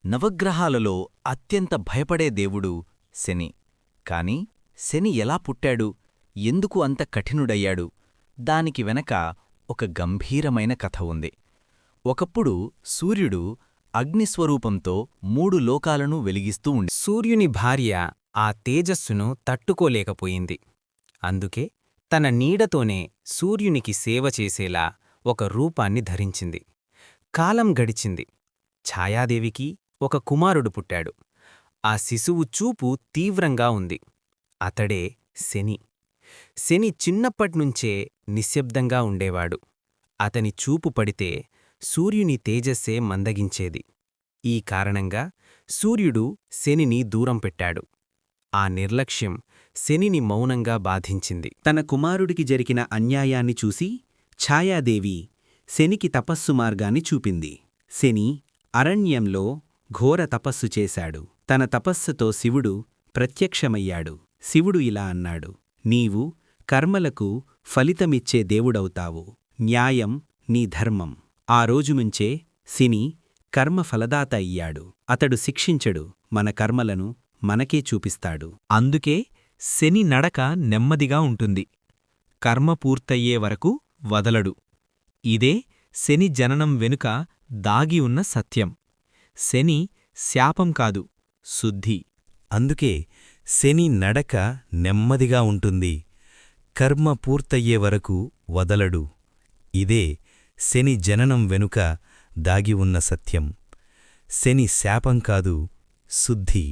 నవగ్రహాలలో అత్యంత భయపడే దేవుడు శని. కాని శని ఎలా పుట్టాడు, ఎందుకు అంత కఠినుడయ్యాడు, దానికి వెనక ఒక గంభీరమైన కథ ఉంది. ఒకప్పుడు సూర్యుడు అగ్నిస్వరూపంతో 3 లోకాలను వెలిగిస్తూ ఉండి సూర్యుని భార్య ఆ తేజస్సును తట్టుకోలేకపోయింది. అందుకే తన నీడతోనే సూర్యునికి సేవ చేసేలా ఒక రూపాన్ని ధరించింది. కాలం గడిచింది. ఛాయాదేవికి ఒక కుమారుడు పుట్టాడు. ఆ శిశువు చూపు తీవ్రంగా ఉంది. అతడే శని. శని చిన్నప్పట్నుంచే నిశ్శబ్దంగా ఉండేవాడు. అతని చూపు పడితే సూర్యుని తేజస్సే మందగించేది. ఈ కారణంగా సూర్యుడు శనిని దూరం పెట్టాడు. ఆ నిర్లక్ష్యం శనిని మౌనంగా బాధించింది. తన కుమారుడికి జరిగిన అన్యాయాన్ని చూసి ఛాయాదేవి శనికి తపస్సు మార్గాన్ని చూపింది. శని అరణ్యంలో ఘోర తపస్సు చేశాడు. తన తపస్సుతో శివుడు ప్రత్యక్షమయ్యాడు. శివుడు ఇలా అన్నాడు: నీవు కర్మలకు ఫలితమిచ్చే దేవుడవుతావు. న్యాయం నీ ధర్మం. ఆ రోజునుంచే శని కర్మఫలదాత అయ్యాడు. అతడు శిక్షించడు, మన కర్మలను మనకే చూపిస్తాడు. అందుకే శని నడక నెమ్మదిగా ఉంటుంది. కర్మ పూర్తయ్యే వరకు వదలడు. ఇదే శని జననం వెనుక దాగి ఉన్న సత్యం. శని శాపం కాదు, శుద్ధి. అందుకే శని నడక నెమ్మదిగా ఉంటుంది. కర్మ పూర్తయ్యే వరకు వదలడు. ఇదే శని జననం వెనుక దాగి ఉన్న సత్యం. శని శాపం కాదు, శుద్ధి.